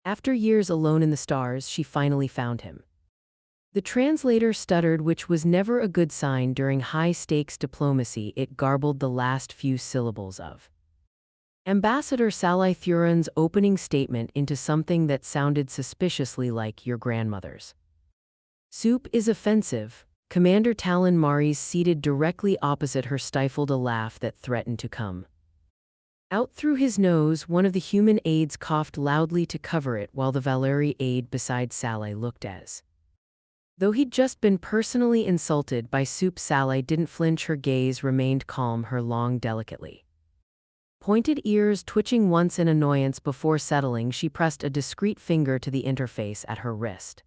After years alone in the stars, she finally found him. The translator stuttered, which was never a good sign during high-stakes diplomacy. It garbled the last few syllables of Ambassador Sally Thurin's opening statement into something that sounded suspiciously like your grandmother's. Soup is offensive. Commander Talon Maris, seated directly opposite her, stifled a laugh that threatened to come out through his nose. One of the human aides coughed loudly to cover it, while the Valeri aide beside Sally looked as though he'd just been personally insulted by Soup. Sally didn't flinch. Her gaze remained calm, her long, delicately pointed ears twitching once in annoyance before settling. She pressed a discreet finger to the interface at her wrist.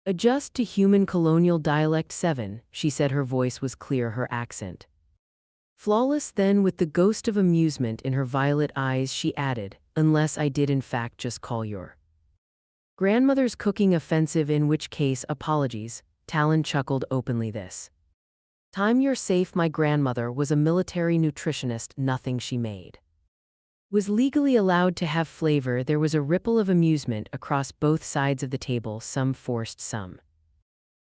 Adjust to human colonial dialect 7, she said. Her voice was clear, her accent flawless. Then, with the ghost of amusement in her violet eyes, she added, unless I did in fact just call your grandmother's cooking offensive, in which case apologies. Talon chuckled openly. This time you're safe. My grandmother was a military nutritionist. Nothing she made was legally allowed to have flavor. There was a ripple of amusement across both sides of the table, some forced, some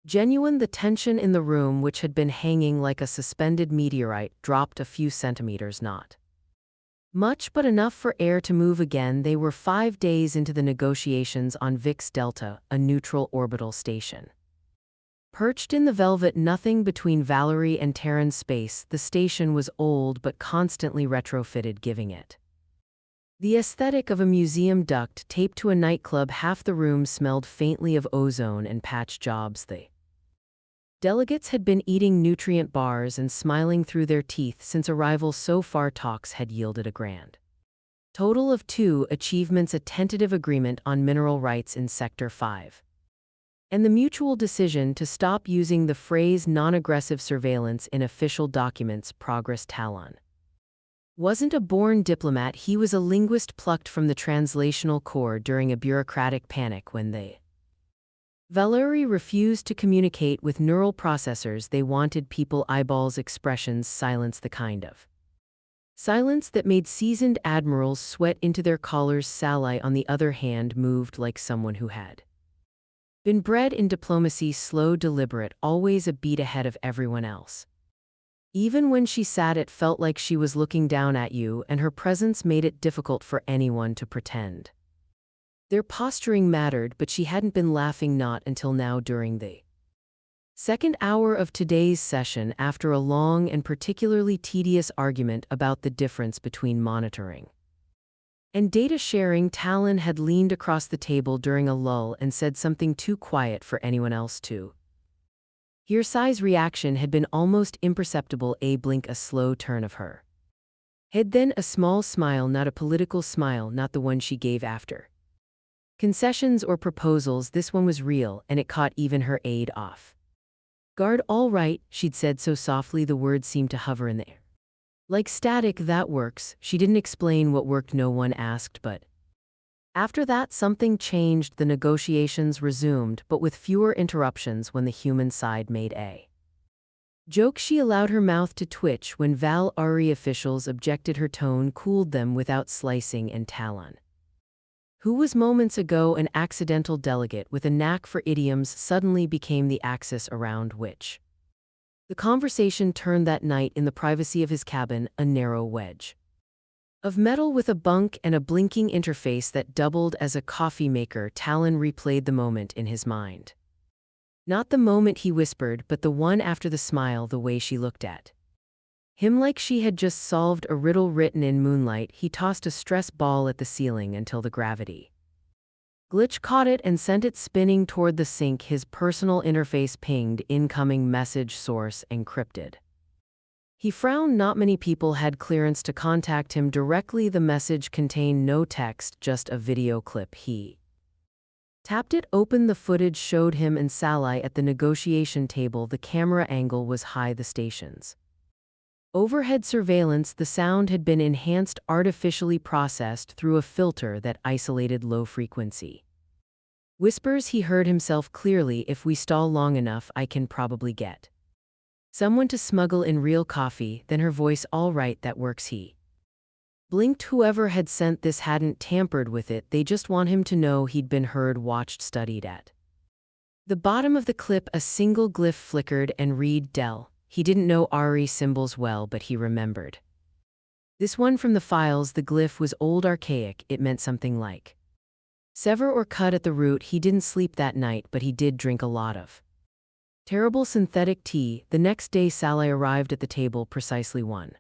genuine. The tension in the room, which had been hanging like a suspended meteorite, dropped a few centimeters. Not much, but enough for air to move again. They were 5 days into the negotiations on Vix Delta, a neutral orbital station perched in the velvet nothing between Valerie and Terran space. The station was old but constantly retrofitted, giving it the aesthetic of a museum duct taped to a nightclub. Half the room smelled faintly of ozone and patch jobs. The delegates had been eating nutrient bars and smiling through their teeth since arrival. So far, talks had yielded a grand total of 2 achievements: a tentative agreement on mineral rights in Sector 5, and the mutual decision to stop using the phrase non-aggressive surveillance in official documents. Progress. Talon wasn't a born diplomat. He was a linguist plucked from the translational corps during a bureaucratic panic when the Valeri refused to communicate with neural processors. They wanted people eyeballs, expressions, silence, the kind of silence that made seasoned admirals sweat into their collars. Sally, on the other hand, moved like someone who had been bred in diplomacy, slow, deliberate, always a beat ahead of everyone else. Even when she sat, it felt like she was looking down at you, and her presence made it difficult for anyone to pretend their posturing mattered. But she hadn't been laughing, not until now, during the second hour of today's session, after a long and particularly tedious argument about the difference between monitoring and data sharing. Talon had leaned across the table during a lull and said something too quiet for anyone else to hear. Sai's reaction had been almost imperceptible, a blink, a slow turn of her head, then a small smile, not a political smile, not the one she gave after concessions or proposals. This one was real, and it caught even her aide off guard. All right, she'd said so softly, the words seemed to hover in the air like static. That works. She didn't explain what worked. No one asked, but after that something changed. The negotiations resumed, but with fewer interruptions. When the human side made a joke, she allowed her mouth to twitch. When Val Ari officials objected, her tone cooled them without slicing. And Talon, who was moments ago an accidental delegate with a knack for idioms, suddenly became the axis around which the conversation turned. That night, in the privacy of his cabin, a narrow wedge of metal with a bunk and a blinking interface that doubled as a coffee maker, Talon replayed the moment in his mind. Not the moment he whispered, but the one after the smile, the way she looked at him like she had just solved a riddle written in moonlight. He tossed a stress ball at the ceiling until the gravity glitch caught it and sent it spinning toward the sink. His personal interface pinged, incoming message, source encrypted. He frowned. Not many people had clearance to contact him directly. The message contained no text, just a video clip. He tapped it open. The footage showed him and Sally at the negotiation table. The camera angle was high. The station's overhead surveillance. The sound had been enhanced, artificially processed through a filter that isolated low-frequency whispers. He heard himself clearly. If we stall long enough, I can probably get someone to smuggle in real coffee. Then her voice, all right, that works. He Blinked whoever had sent this hadn't tampered with it, they just want him to know he'd been heard, watched, studied at. The bottom of the clip, a single glyph flickered and read Del. He didn't know Ari symbols well, but he remembered. This one from the files, the glyph was old, archaic, it meant something like sever or cut at the root. He didn't sleep that night, but he did drink a lot of terrible synthetic tea. The next day Sally arrived at the table precisely 1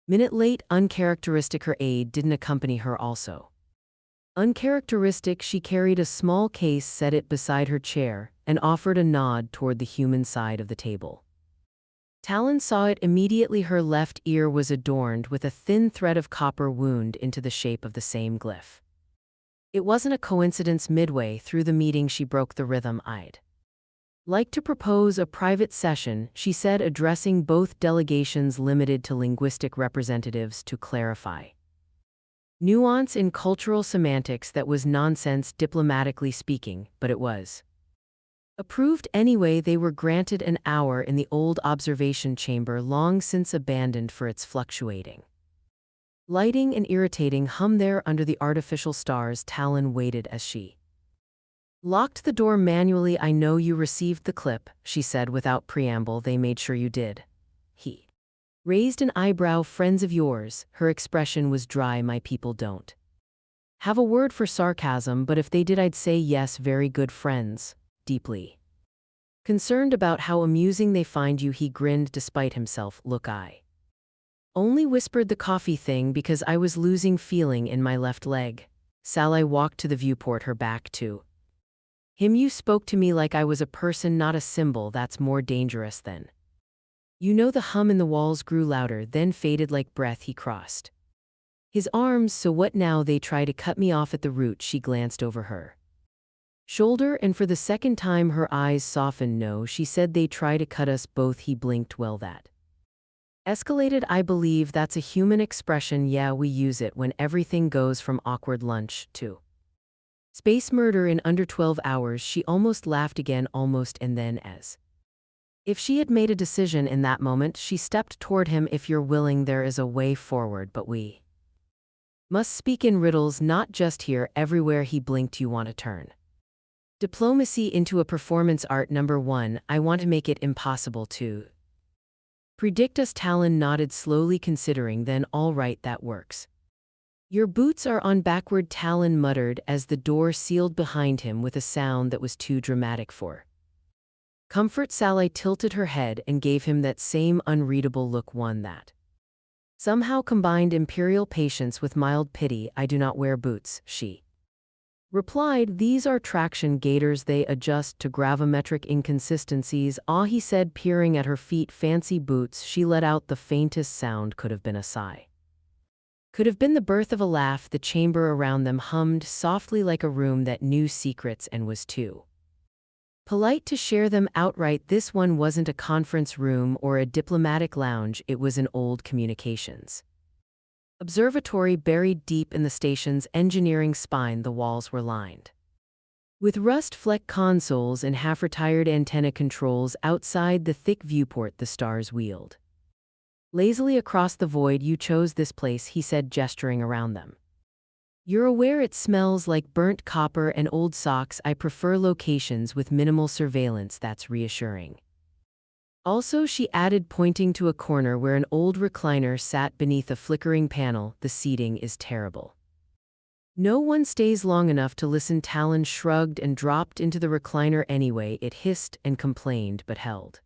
minute late, uncharacteristic. Her aide didn't accompany her also. Uncharacteristic, she carried a small case, set it beside her chair, and offered a nod toward the human side of the table. Talon saw it immediately. Her left ear was adorned with a thin thread of copper wound into the shape of the same glyph. It wasn't a coincidence. Midway through the meeting she broke the rhythm. "I'd like to propose a private session," she said, addressing both delegations limited to linguistic representatives, to clarify nuance in cultural semantics that was nonsense diplomatically speaking, but it was approved anyway. They were granted an hour in the old observation chamber, long since abandoned for its fluctuating lighting and irritating hum. There, under the artificial stars, Talon waited as she locked the door manually. "I know you received the clip," she said without preamble. "They made sure you did." He raised an eyebrow. "Friends of yours?" Her expression was dry. "My people don't have a word for sarcasm, but if they did, I'd say yes. Very good friends. Deeply concerned about how amusing they find you." He grinned despite himself. "Look, I only whispered the coffee thing because I was losing feeling in my left leg." Sally walked to the viewport, her back to him. "You spoke to me like I was a person, not a symbol. That's more dangerous than you know." The hum in the walls grew louder, then faded like breath. He crossed his arms. "So what now? They try to cut me off at the root." She glanced over her shoulder, and for the second time her eyes softened. "No," she said, "they try to cut us both." He blinked. "Well, that escalated. I believe that's a human expression. Yeah, we use it when everything goes from awkward lunch to space murder in under 12 hours. She almost laughed again, almost, and then, as if she had made a decision in that moment, she stepped toward him. "If you're willing, there is a way forward, but we must speak in riddles, not just here, everywhere." He blinked. "You want to turn diplomacy into a performance art?" Number 1, I want to make it impossible to predict us." Talon nodded slowly, considering. "Then all right, that works." "Your boots are on backward," Talon muttered as the door sealed behind him with a sound that was too dramatic for comfort. Sally tilted her head and gave him that same unreadable look, one that somehow combined imperial patience with mild pity. "I do not wear boots," she replied. "These are traction gaiters. They adjust to gravimetric inconsistencies." "Ah," he said, peering at her feet. "Fancy boots." She let out the faintest sound. Could have been a sigh. Could have been the birth of a laugh. The chamber around them hummed softly like a room that knew secrets and was too polite to share them outright. This one wasn't a conference room or a diplomatic lounge. It was an old communications observatory buried deep in the station's engineering spine. The walls were lined with rust-flecked consoles and half-retired antenna controls. Outside the thick viewport, the stars wheeled lazily across the void. "You chose this place," he said, gesturing around them. "You're aware it smells like burnt copper and old socks. I prefer locations with minimal surveillance." "That's reassuring. Also," she added, pointing to a corner where an old recliner sat beneath a flickering panel, "the seating is terrible. No one stays long enough to listen." Talon shrugged and dropped into the recliner anyway. It hissed and complained, but held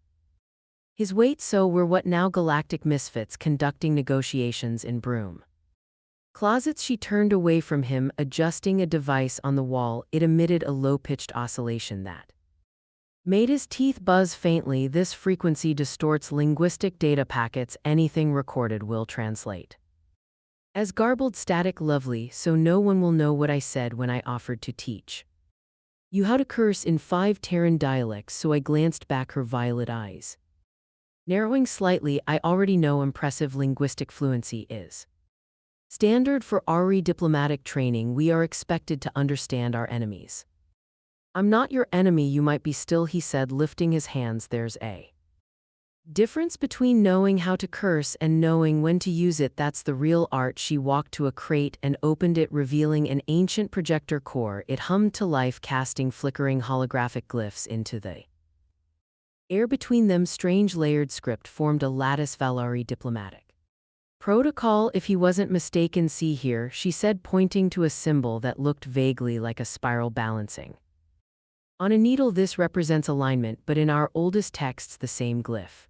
his weight. "So we're what now? Galactic misfits conducting negotiations in broom closets." She turned away from him, adjusting a device on the wall. It emitted a low-pitched oscillation that made his teeth buzz faintly. "This frequency distorts linguistic data packets. Anything recorded will translate as garbled static." "Lovely, so no one will know what I said when I offered to teach you how to curse in 5 Terran dialects." So I glanced back, her violet eyes narrowing slightly. "I already know impressive linguistic fluency is standard for Ari diplomatic training. We are expected to understand our enemies." "I'm not your enemy. You might be still," he said, lifting his hands. "There's a Difference between knowing how to curse and knowing when to use it, that's the real art. She walked to a crate and opened it, revealing an ancient projector core. It hummed to life, casting flickering holographic glyphs into the air. Between them, strange layered script formed a lattice. Valari diplomatic protocol, if he wasn't mistaken. See here, she said, pointing to a symbol that looked vaguely like a spiral balancing on a needle. This represents alignment, but in our oldest texts the same glyph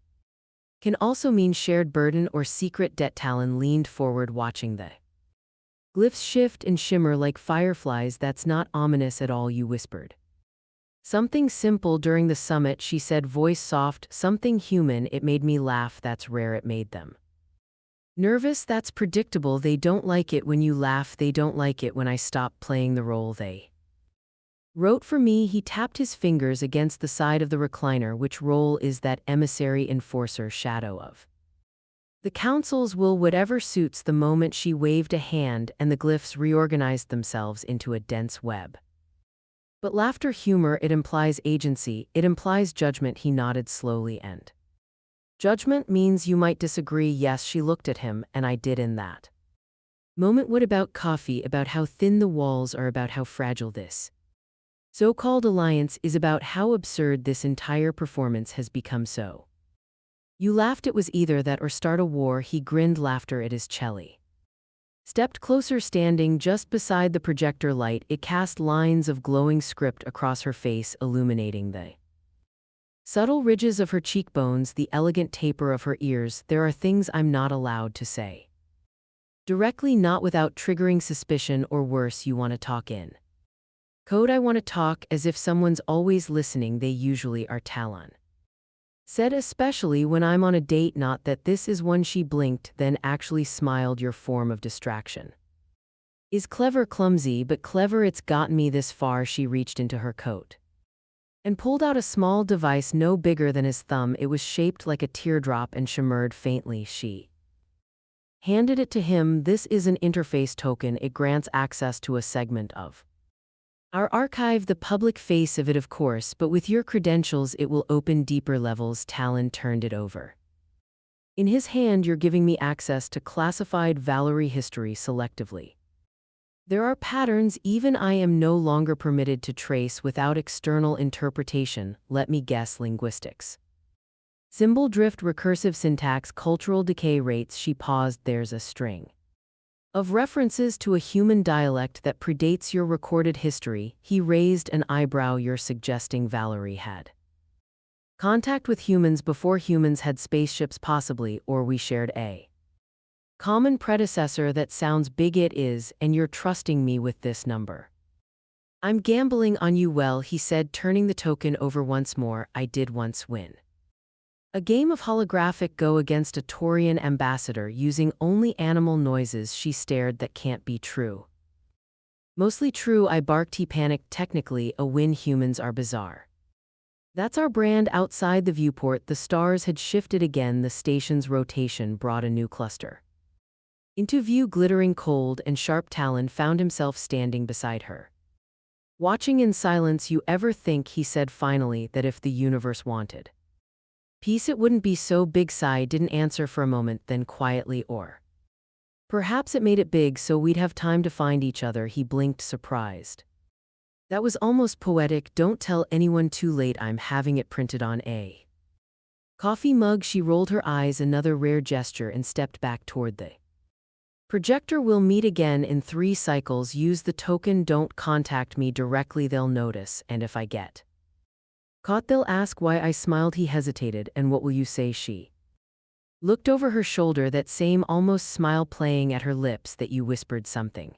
can also mean shared burden or secret debt. Talon leaned forward, watching the glyphs shift and shimmer like fireflies. That's not ominous at all, you whispered. Something simple during the summit, she said, voice soft. Something human. It made me laugh. That's rare. It made them nervous. That's predictable. They don't like it when you laugh. They don't like it when I stop playing the role they wrote for me. He tapped his fingers against the side of the recliner. Which role is that? Emissary, enforcer, shadow of the council's will, whatever suits the moment. She waved a hand and the glyphs reorganized themselves into a dense web. But laughter, humor, it implies agency, it implies judgment. He nodded slowly. And judgment means you might disagree. Yes, she looked at him, and I did in that moment. What about coffee? About how thin the walls are, about how fragile this so-called alliance is, about how absurd this entire performance has become. So you laughed. It was either that or start a war. He grinned, laughter at his celly. Stepped closer, standing just beside the projector light. It cast lines of glowing script across her face, illuminating the subtle ridges of her cheekbones, the elegant taper of her ears. There are things I'm not allowed to say directly, not without triggering suspicion, or worse, you want to talk in code. I want to talk as if someone's always listening. They usually are, Talon said, especially when I'm on a date. Not that this is one. She blinked, then actually smiled. Your form of distraction is clever, clumsy, but clever. It's gotten me this far. She reached into her coat and pulled out a small device no bigger than his thumb. It was shaped like a teardrop and shimmered faintly. She handed it to him. This is an interface token. It grants access to a segment of our archive, the public face of it, of course, but with your credentials it will open deeper levels. Talon turned it over. In his hand, you're giving me access to classified Valerie history selectively. There are patterns even I am no longer permitted to trace without external interpretation. Let me guess, linguistics. Symbol drift, recursive syntax, cultural decay rates. She paused. There's a string of references to a human dialect that predates your recorded history. He raised an eyebrow. You're suggesting Valerie had contact with humans before humans had spaceships, possibly, or we shared a common predecessor. That sounds big. It is, and you're trusting me with this number. I'm gambling on you. Well, he said, turning the token over once more. I did once win a game of holographic Go against a Taurian ambassador using only animal noises. She stared. That can't be true. Mostly true, I barked. He panicked. Technically a win. Humans are bizarre. That's our brand. Outside the viewport, the stars had shifted again. The station's rotation brought a new cluster into view, glittering cold and sharp. Talon found himself standing beside her, watching in silence. You ever think, he said finally, that if the universe wanted peace it wouldn't be so big? Sai didn't answer for a moment, then quietly, or perhaps it made it big so we'd have time to find each other. He blinked, surprised. That was almost poetic. Don't tell anyone. Too late. I'm having it printed on a coffee mug. She rolled her eyes, another rare gesture, and stepped back toward the projector. We'll meet again in 3 cycles. Use the token. Don't contact me directly. They'll notice, and if I get caught they'll ask why. I smiled. He hesitated. And what will you say? She looked over her shoulder, that same almost smile playing at her lips. That you whispered something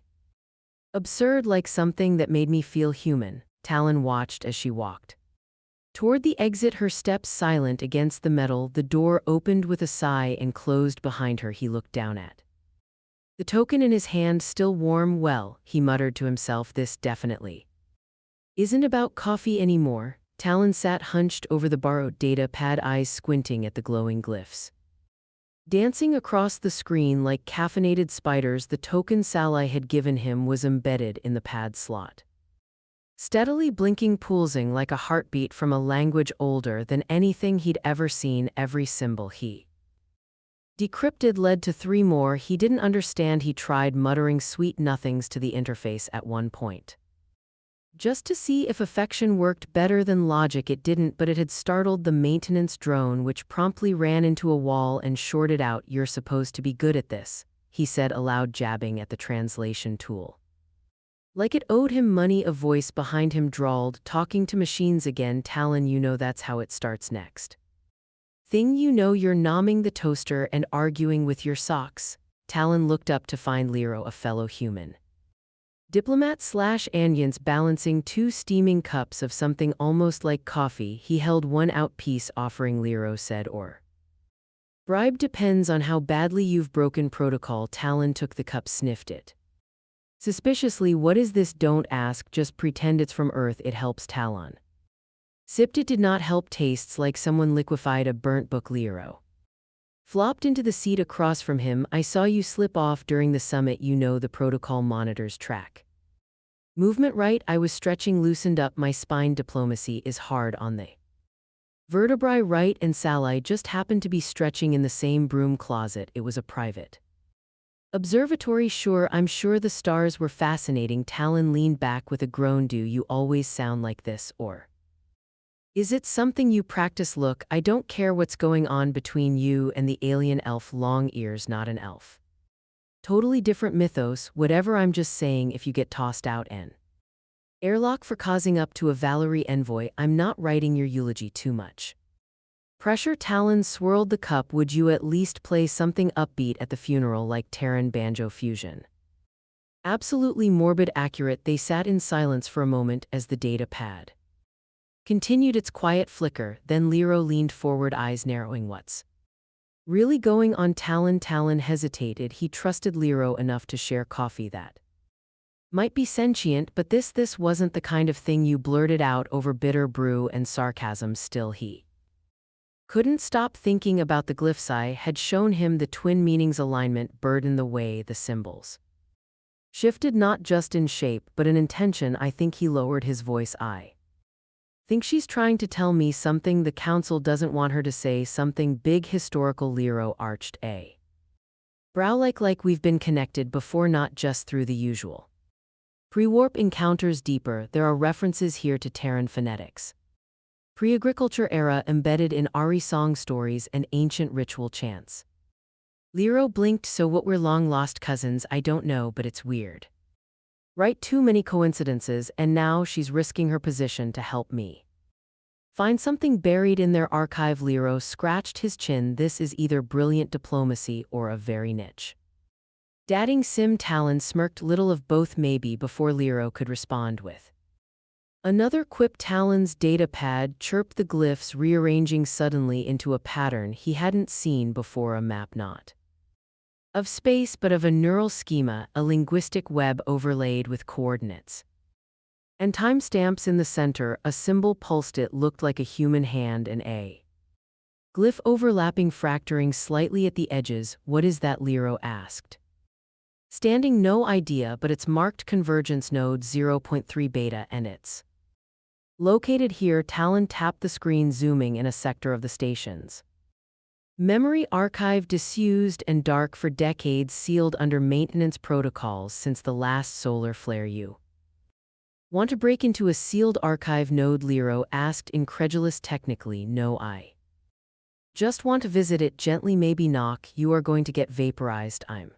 absurd, like something that made me feel human. Talon watched as she walked toward the exit, her steps silent against the metal. The door opened with a sigh and closed behind her. He looked down at the token in his hand, still warm. Well, he muttered to himself, this definitely isn't about coffee anymore. Talon sat hunched over the borrowed data pad, eyes squinting at the glowing glyphs dancing across the screen like caffeinated spiders. The token Sally had given him was embedded in the pad slot. steadily blinking, pulsing like a heartbeat from a language older than anything he'd ever seen. Every symbol he decrypted led to three more he didn't understand. He tried muttering sweet nothings to the interface at one point, just to see if affection worked better than logic. It didn't, but it had startled the maintenance drone, which promptly ran into a wall and shorted out. "You're supposed to be good at this," he said aloud, jabbing at the translation tool. Like it owed him money. A voice behind him drawled, "Talking to machines again, Talon. You know that's how it starts next. Thing you know you're nomming the toaster and arguing with your socks." Talon looked up to find Lero, a fellow human diplomat/onions, balancing two steaming cups of something almost like coffee. He held one out. "Peace offering," Lero said, "or bribe depends on how badly you've broken protocol." Talon took the cup, sniffed it suspiciously. "What is this?" "Don't ask, just pretend it's from Earth. It helps." Talon sipped it. Did not help. "Tastes like someone liquefied a burnt book." Lero flopped into the seat across from him. "I saw you slip off during the summit. You know the protocol monitors track movement, right?" "I was stretching, loosened up my spine." "Diplomacy is hard on the vertebrae, right?" "And Sally just happened to be stretching in the same broom closet. It was a private observatory." "Sure, I'm sure the stars were fascinating." Talon leaned back with a groan. "Do you always sound like this, or is it something you practice?" "Look, I don't care what's going on between you and the alien elf." "Long ears, not an elf. Totally different mythos." "Whatever, I'm just saying if you get tossed out an airlock for causing up to a Valerie envoy, I'm not writing your eulogy. Too much pressure." Talon swirled the cup. "Would you at least play something upbeat at the funeral, like Terran banjo fusion?" "Absolutely morbid accurate." They sat in silence for a moment as the data pad continued its quiet flicker. Then Lero leaned forward, eyes narrowing. "What's really going on?" Talon hesitated. He trusted Lero enough to share coffee that might be sentient, but this wasn't the kind of thing you blurted out over bitter brew and sarcasm. Still, he couldn't stop thinking about the glyphs. I had shown him the twin meanings alignment, burden, the way the symbols shifted not just in shape but in intention. "I think," he lowered his voice, "I think she's trying to tell me something. The council doesn't want her to say something big." Historical. Lero arched a brow. Like we've been connected before, not just through the usual pre-warp encounters. Deeper. There are references here to Terran phonetics, pre-agriculture era embedded in Ari song stories and ancient ritual chants. Lero blinked. "So what, we're long-lost cousins?" "I don't know, but it's weird, right? Too many coincidences, and now she's risking her position to help me find something buried in their archive." Lero scratched his chin. "This is either brilliant diplomacy or a very niche dating sim." Talon smirked. "Little of both maybe." Before Lero could respond with another quip, Talon's datapad chirped, the glyphs rearranging suddenly into a pattern he hadn't seen before. A map not of space but of a neural schema, a linguistic web overlaid with coordinates and timestamps in the center. A symbol pulsed. It looked like a human hand and a glyph overlapping, fracturing slightly at the edges. "What is that?" Lero asked, standing. "No idea, but it's marked convergence node 0.3 beta and it's located here." Talon tapped the screen, zooming in a sector of the station's memory archive, disused and dark for decades, sealed under maintenance protocols since the last solar flare. "You want to break into a sealed archive node?" Lero asked, incredulous. "Technically, no, I just want to visit it gently. Maybe knock. You are going to get vaporized. I'm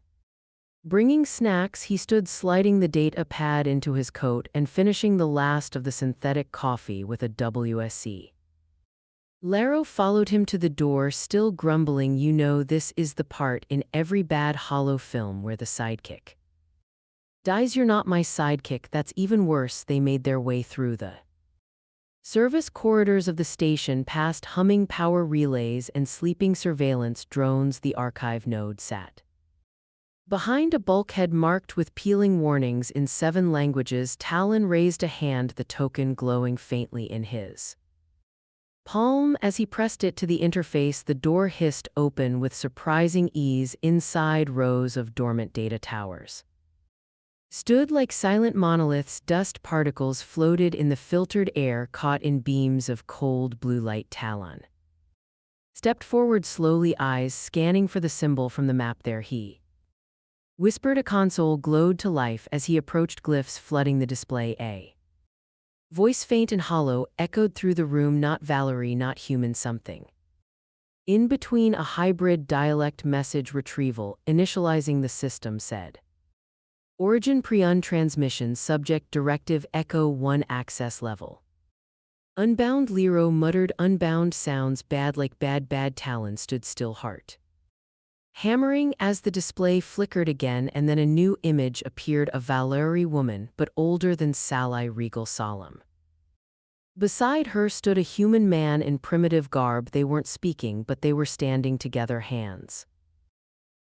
bringing snacks." He stood, sliding the data pad into his coat and finishing the last of the synthetic coffee with a WSC. Lero followed him to the door, still grumbling. "You know, this is the part in every bad hollow film where the sidekick dies. You're not my sidekick." "That's even worse." They made their way through the service corridors of the station, past humming power relays and sleeping surveillance drones. The archive node sat behind a bulkhead marked with peeling warnings in 7 languages. Talon raised a hand, the token glowing faintly in his palm. As he pressed it to the interface, the door hissed open with surprising ease. Inside, rows of dormant data towers stood like silent monoliths. Dust particles floated in the filtered air caught in beams of cold blue light. Talon stepped forward slowly, eyes scanning for the symbol from the map. There he whispered. A console glowed to life as he approached, glyphs flooding the display. A voice, faint and hollow, echoed through the room. Not Valerie, not human, something in between, a hybrid dialect. Message retrieval, initializing the system said. Origin Prion transmission subject directive Echo 1 access level. Unbound. Lero muttered. Unbound sounds bad, like bad. Talon stood still, heart hammering as the display flickered again, and then a new image appeared, a Valerie woman, but older than Sally, regal, solemn. Beside her stood a human man in primitive garb. They weren't speaking, but they were standing together, hands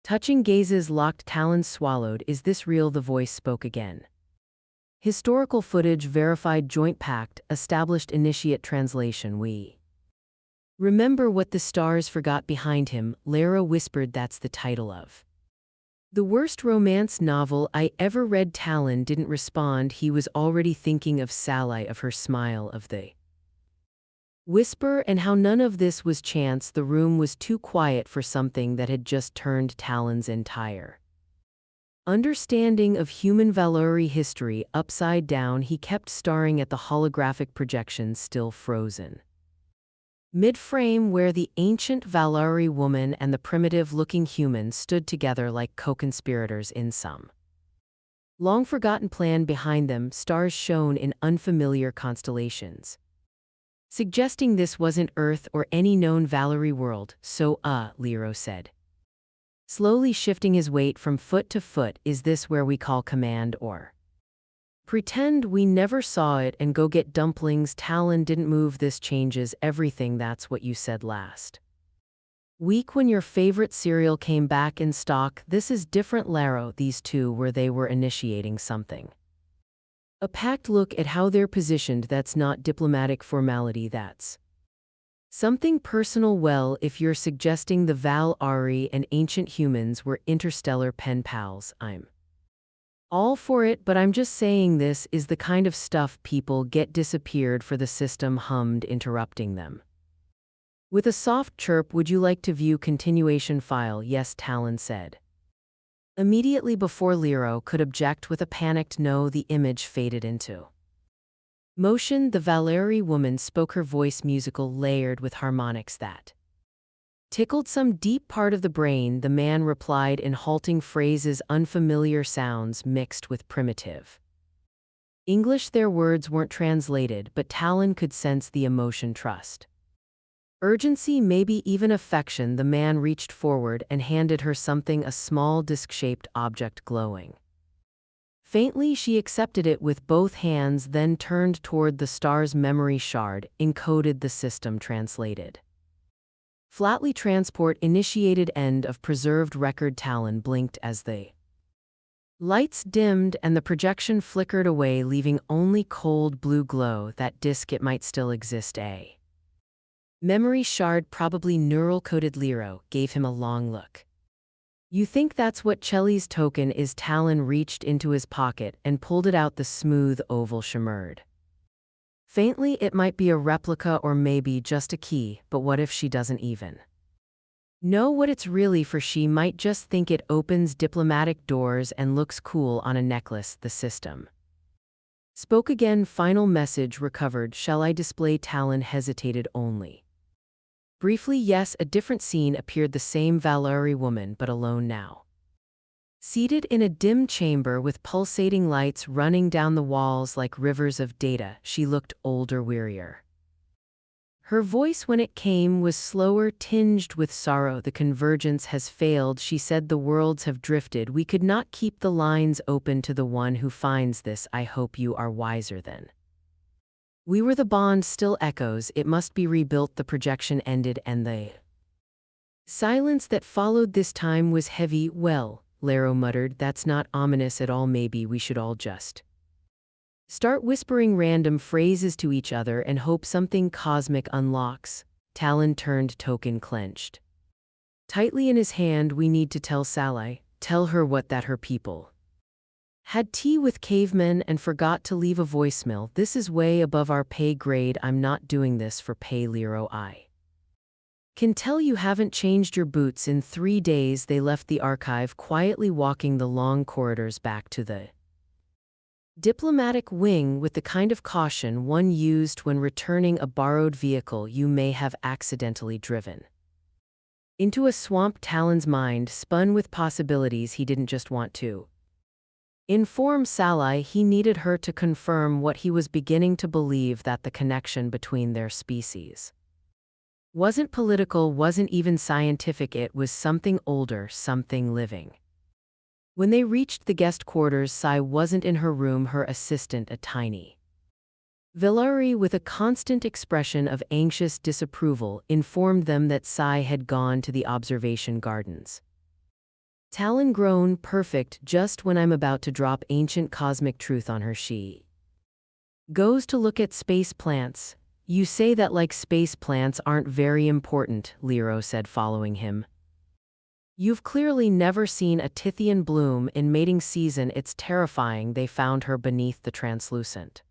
touching, gazes locked. Talon swallowed. Is this real? The voice spoke again. Historical footage verified, joint pact, established. Initiate translation. We remember what the stars forgot. Behind him, Lara whispered, that's the title of the worst romance novel I ever read. Talon didn't respond. He was already thinking of Sally, of her smile, of the whisper, and how none of this was chance. The room was too quiet for something that had just turned Talon's entire understanding of human Valerie history upside down. He kept staring at the holographic projection, still frozen mid-frame, where the ancient Valerie woman and the primitive-looking human stood together like co-conspirators in some long-forgotten plan. Behind them, stars shone in unfamiliar constellations, suggesting this wasn't Earth or any known Valerie world. So, Lero said, slowly shifting his weight from foot to foot, is this where we call command, or pretend we never saw it and go get dumplings? Talon didn't move. This changes everything. That's what you said last week when your favorite cereal came back in stock. This is different. Laro, these two where they were initiating something. A pact. Look at how they're positioned. That's not diplomatic formality. That's something personal. Well, if you're suggesting the Val-Ari and ancient humans were interstellar pen pals, I'm all for it, but I'm just saying this is the kind of stuff people get disappeared for. The system hummed, interrupting them with a soft chirp. Would you like to view continuation file? Yes, Talon said immediately, before Lero could object with a panicked no. The image faded into motion. The Valerie woman spoke, her voice musical, layered with harmonics that tickled some deep part of the brain. The man replied in halting phrases, unfamiliar sounds mixed with primitive English. Their words weren't translated, but Talon could sense the emotion, trust, urgency, maybe even affection. The man reached forward and handed her something, a small disc-shaped object glowing faintly. She accepted it with both hands, then turned toward the star's memory shard, encoded. The system translated flatly. Transport initiated. End of preserved record. Talon blinked as the lights dimmed and the projection flickered away, leaving only cold blue glow. That disk, it might still exist. A memory shard, probably neural-coded. Lero gave him a long look. You think that's what Chelly's token is? Talon reached into his pocket and pulled it out. The smooth oval shimmered faintly. It might be a replica or maybe just a key, but what if she doesn't even know what it's really for? She might just think it opens diplomatic doors and looks cool on a necklace. The system spoke again. Final message recovered. Shall I display? Talon hesitated only briefly. Yes. A different scene appeared. The same Valerie woman, but alone now. Seated in a dim chamber with pulsating lights running down the walls like rivers of data. She looked older, wearier. Her voice, when it came, was slower, tinged with sorrow. The convergence has failed, she said. The worlds have drifted. We could not keep the lines open to the one who finds this. I hope you are wiser than we were. The bond still echoes. It must be rebuilt. The projection ended, and the silence that followed this time was heavy. Well, Lero muttered, that's not ominous at all. Maybe we should all just start whispering random phrases to each other and hope something cosmic unlocks. Talon turned, token clenched tightly in his hand. We need to tell Sally. Tell her what? That her people Had tea with cavemen and forgot to leave a voicemail. This is way above our pay grade. I'm not doing this for pay, Lero. I can tell you haven't changed your boots in 3 days. They left the archive, quietly walking the long corridors back to the diplomatic wing with the kind of caution one used when returning a borrowed vehicle you may have accidentally driven into a swamp. Talon's mind spun with possibilities he didn't just want to inform Sally. He needed her to confirm what he was beginning to believe, that the connection between their species wasn't political, wasn't even scientific. It was something older, something living. When they reached the guest quarters, Sai wasn't in her room. Her assistant, a tiny Villari with a constant expression of anxious disapproval, informed them that Sai had gone to the observation gardens. Talon groaned. Perfect, just when I'm about to drop ancient cosmic truth on her. She goes to look at space plants. You say that like space plants aren't very important, Lero said, following him. You've clearly never seen a Tithian bloom in mating season. It's terrifying. They found her beneath the translucent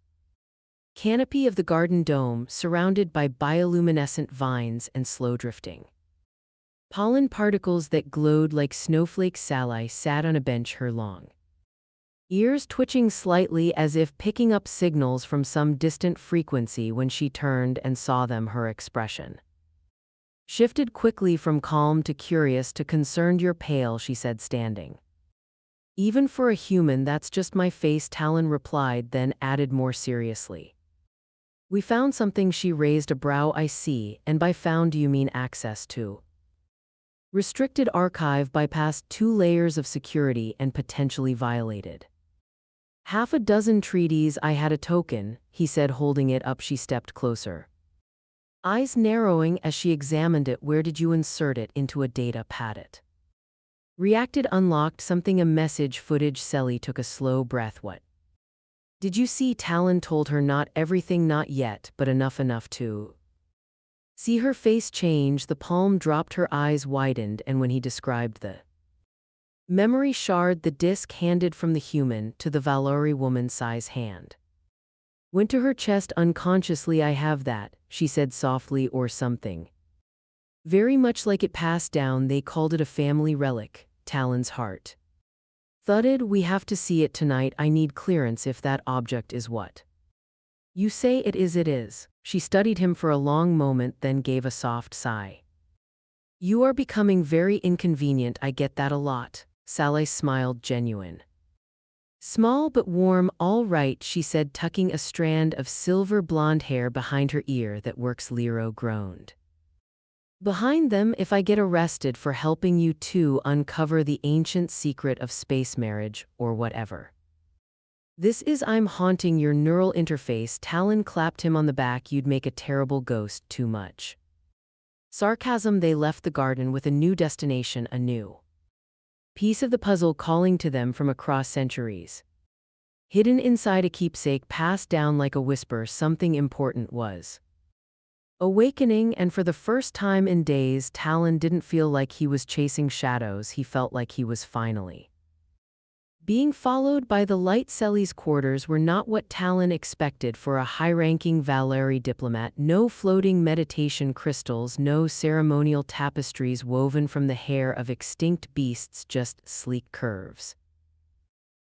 canopy of the garden dome, surrounded by bioluminescent vines and slow-drifting pollen particles that glowed like snowflakes. Sally sat on a bench, her long ears twitching slightly as if picking up signals from some distant frequency. When she turned and saw them, her expression shifted quickly from calm to curious to concerned. You're pale, she said, standing. Even for a human, that's just my face, Talon replied, then added more seriously. We found something. She raised a brow. I see, and by found do you mean access to restricted archive, bypassed 2 layers of security and potentially violated half a dozen treaties. I had a token, he said, holding it up. She stepped closer, eyes narrowing as she examined it. Where did you insert it? Into a data pad. It reacted. Unlocked something, a message footage. Selly took a slow breath. What did you see? Talon told her. Not everything, not yet, but enough to see. Her face changed. The palm dropped, her eyes widened, and when he described the memory shard, the disc handed from the human to the Valori woman, Sai's hand went to her chest unconsciously. I have that, she said softly, or something very much like it passed down. They called it a family relic. Talon's heart thudded. We have to see it tonight. I need clearance. If that object is what you say it is, it is. She studied him for a long moment, then gave a soft sigh. You are becoming very inconvenient. I get that a lot. Sally smiled, genuine. Small but warm. All right, she said, tucking a strand of silver blonde hair behind her ear. That works, Lero groaned. Behind them, if I get arrested for helping you to uncover the ancient secret of space marriage, or whatever this is, I'm haunting your neural interface. Talon clapped him on the back. You'd make a terrible ghost. Too much sarcasm. They left the garden with a new destination, a new piece of the puzzle calling to them from across centuries. Hidden inside a keepsake passed down like a whisper, something important was awakening, and for the first time in days, Talon didn't feel like he was chasing shadows. He felt like he was finally being followed by the light. Selly's quarters were not what Talon expected for a high-ranking Valeri diplomat. No floating meditation crystals, no ceremonial tapestries woven from the hair of extinct beasts, just sleek curves.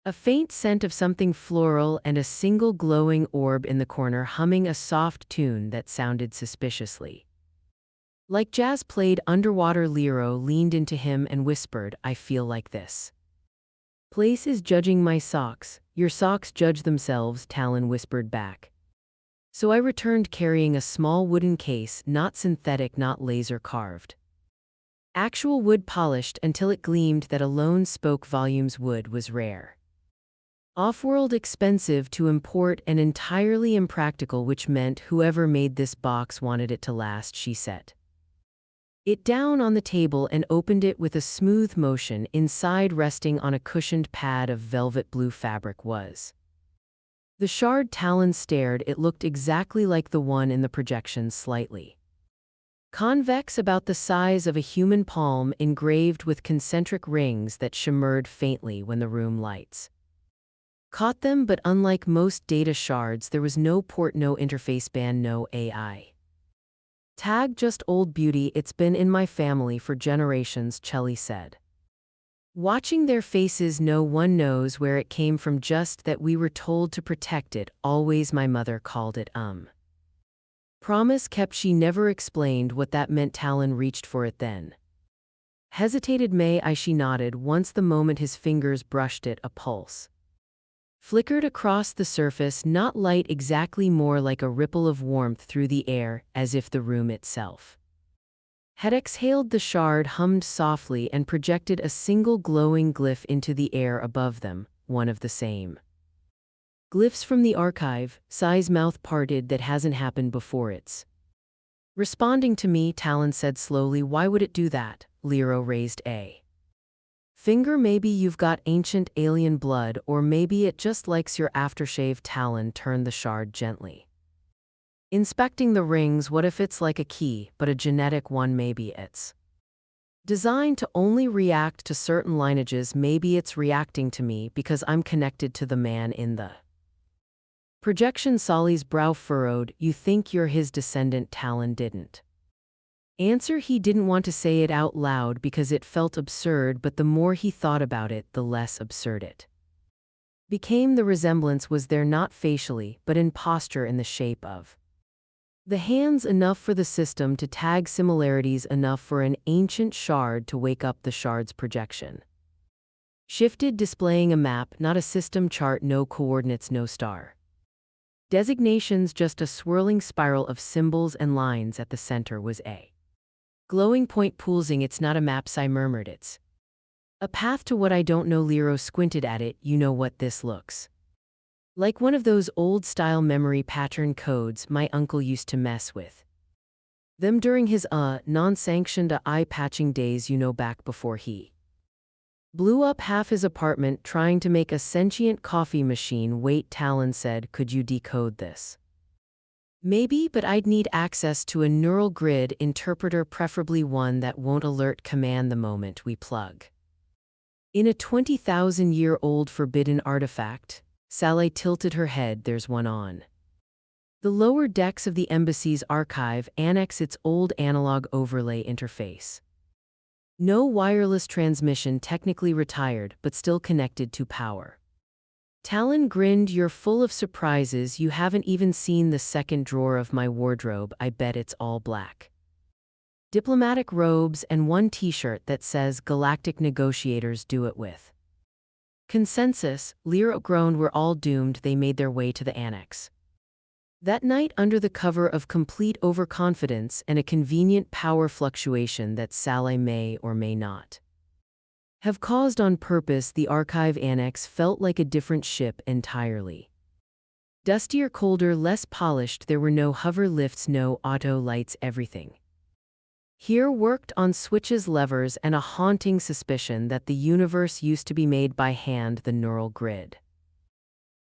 A faint scent of something floral, and a single glowing orb in the corner humming a soft tune that sounded suspiciously like jazz played underwater. Lero leaned into him and whispered, I feel like this place is judging my socks. Your socks judge themselves, Talon whispered back. So I returned carrying a small wooden case, not synthetic, not laser carved. Actual wood, polished until it gleamed. That alone spoke volumes. Wood was rare, off-world, expensive to import, and entirely impractical, which meant whoever made this box wanted it to last. She set it down on the table and opened it with a smooth motion. Inside, resting on a cushioned pad of velvet blue fabric, was the shard. Talon stared. It looked exactly like the one in the projections, slightly convex, about the size of a human palm, engraved with concentric rings that shimmered faintly when the room lights Caught them, but unlike most data shards, there was no port, no interface band, no AI. Tag just old beauty, it's been in my family for generations, Chelly said. Watching their faces, no one knows where it came from, just that we were told to protect it, always my mother called it Promise kept, she never explained what that meant. Talon reached for it then. Hesitated, may I, she nodded. Once the moment his fingers brushed it, a pulse flickered across the surface, not light exactly, more like a ripple of warmth through the air, as if the room itself had exhaled. The shard hummed softly and projected a single glowing glyph into the air above them, one of the same glyphs from the archive. Sai's mouth parted. That hasn't happened before. It's responding to me, Talon said slowly. Why would it do that? Lero raised a finger. Maybe you've got ancient alien blood, or maybe it just likes your aftershave. Talon turned the shard gently, inspecting the rings. What if it's like a key, but a genetic one? Maybe it's designed to only react to certain lineages. Maybe it's reacting to me because I'm connected to the man in the projection. Solly's brow furrowed. You think you're his descendant? Talon didn't answer. He didn't want to say it out loud because it felt absurd, but the more he thought about it, the less absurd it became. The resemblance was there, not facially, but in posture, in the shape of the hands. Enough for the system to tag similarities, enough for an ancient shard to wake up. The shard's projection shifted, displaying a map, not a system chart, no coordinates, no star designations, just a swirling spiral of symbols and lines. At the center was a glowing point pulsing. It's not a map, Sai murmured. It's a path to what I don't know. Lero squinted at it. You know what this looks like? One of those old-style memory pattern codes. My uncle used to mess with them during his non-sanctioned eye-patching days, you know, back before he blew up half his apartment trying to make a sentient coffee machine. Wait, Talon said, could you decode this? Maybe, but I'd need access to a neural grid interpreter, preferably one that won't alert command the moment we plug in a 20,000-year-old forbidden artifact. Sally tilted her head. There's one on the lower decks of the embassy's archive annex, its old analog overlay interface. No wireless transmission, technically retired, but still connected to power. Talon grinned. You're full of surprises. You haven't even seen the second drawer of my wardrobe. I bet it's all black diplomatic robes and one t-shirt that says Galactic Negotiators. Do it with consensus. Lero groaned. We're all doomed. They made their way to the annex that night under the cover of complete overconfidence and a convenient power fluctuation that Sally may or may not have caused on purpose. The archive annex felt like a different ship entirely. Dustier, colder, less polished. There were no hover lifts, no auto lights. Everything here worked on switches, levers, and a haunting suspicion that the universe used to be made by hand. The neural grid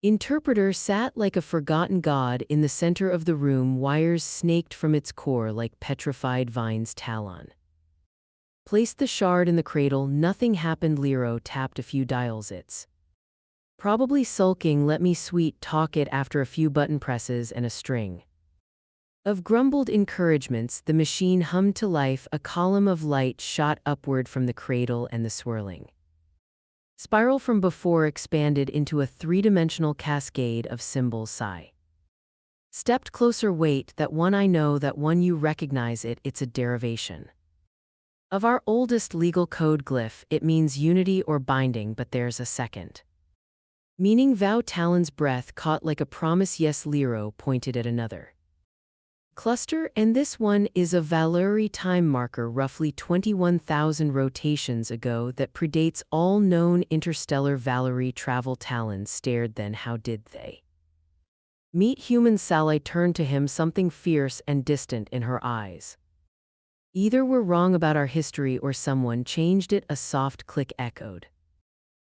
interpreter sat like a forgotten god in the center of the room, wires snaked from its core like petrified vines. Talon placed the shard in the cradle. Nothing happened. Lero tapped a few dials. It's probably sulking. Let me sweet talk it. After a few button presses and a string of grumbled encouragements, the machine hummed to life. A column of light shot upward from the cradle, and the swirling spiral from before expanded into a three-dimensional cascade of symbols. Sigh stepped closer. Wait, that one I know, that one you recognize it. It's a derivation of our oldest legal code glyph. It means unity or binding, but there's a second meaning. Vow. Talon's breath caught like a promise. Yes, Lero pointed at another cluster, and this one is a Valerii time marker roughly 21,000 rotations ago that predates all known interstellar Valerii travel. Talon stared. Then how did they meet humans? Sally turned to him, something fierce and distant in her eyes. Either we're wrong about our history or someone changed it. A soft click echoed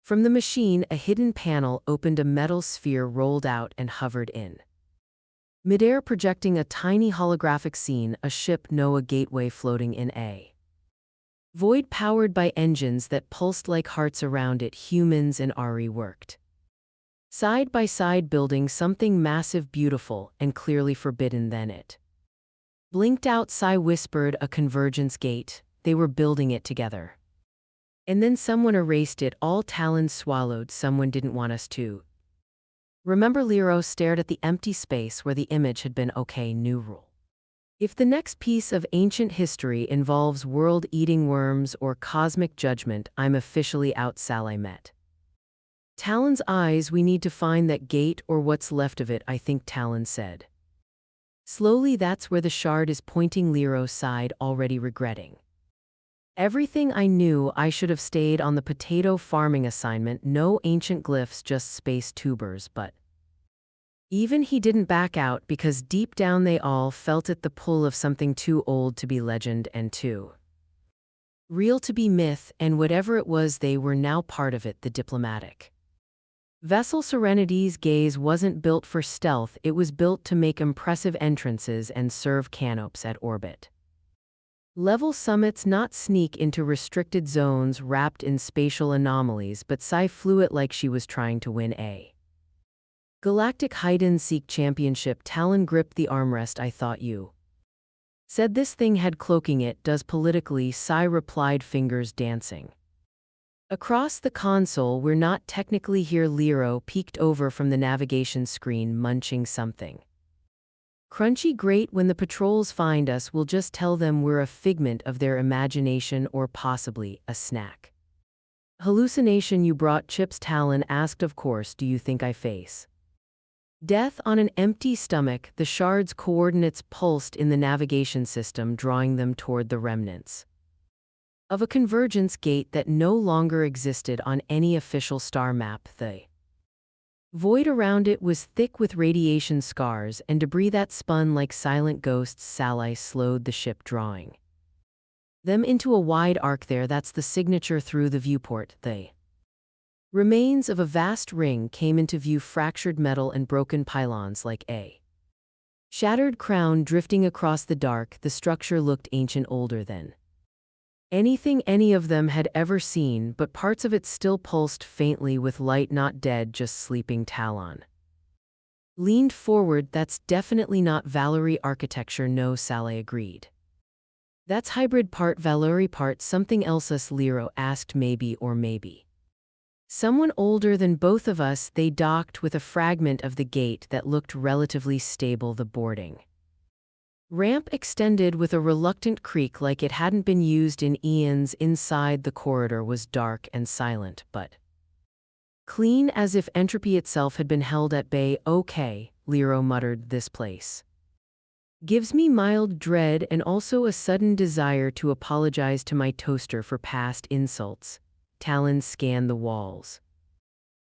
from the machine. A hidden panel opened. A metal sphere rolled out and hovered in midair, projecting a tiny holographic scene. A ship, no, a gateway floating in a void powered by engines that pulsed like hearts around it. Humans and Ari worked Side by side building something massive, beautiful, and clearly forbidden. Then it blinked out. Sai whispered, a convergence gate. They were building it together. And then someone erased it. All talons swallowed. Someone didn't want us to. Remember, Lero stared at the empty space where the image had been. Okay, new rule. If the next piece of ancient history involves world-eating worms or cosmic judgment, I'm officially out. Sally met Talon's eyes. We need to find that gate or what's left of it, I think, Talon said. Slowly, that's where the shard is, pointing. Lero sighed, already regretting everything. I knew I should have stayed on the potato farming assignment. No ancient glyphs, just space tubers. But even he didn't back out, because deep down they all felt it, the pull of something too old to be legend and too real to be myth, and whatever it was, they were now part of it. The diplomatic vessel Serenity's gaze wasn't built for stealth, it was built to make impressive entrances and serve canopes at orbit level summits, not sneak into restricted zones wrapped in spatial anomalies. But Sai flew it like she was trying to win a galactic hide-and-seek championship. Talon gripped the armrest. I thought you said this thing had cloaking. It does politically, Sai replied, fingers dancing across the console. We're not technically here. Lero peeked over from the navigation screen, munching something crunchy. Great, when the patrols find us, we'll just tell them we're a figment of their imagination, or possibly a snack hallucination. You brought chips? Talon asked. Of course. Do you think I face death on an empty stomach? The shard's coordinates pulsed in the navigation system, drawing them toward the remnants of a convergence gate that no longer existed on any official star map. The void around it was thick with radiation scars and debris that spun like silent ghosts. Sally slowed the ship, drawing them into a wide arc. There, that's the signature. Through the viewport, the remains of a vast ring came into view, fractured metal and broken pylons like a shattered crown drifting across the dark. The structure looked ancient, older than anything any of them had ever seen, but parts of it still pulsed faintly with light. Not dead, just sleeping. Talon leaned forward. That's definitely not Valerie architecture. No, Sally agreed. That's hybrid, part Valerie, part something else. Us? Lero asked. Maybe, or maybe someone older than both of us. They docked with a fragment of the gate that looked relatively stable. The boarding ramp extended with a reluctant creak, like it hadn't been used in eons. Inside, the corridor was dark and silent, but clean, as if entropy itself had been held at bay. Okay, Lero muttered, this place gives me mild dread and also a sudden desire to apologize to my toaster for past insults. Talon scanned the walls.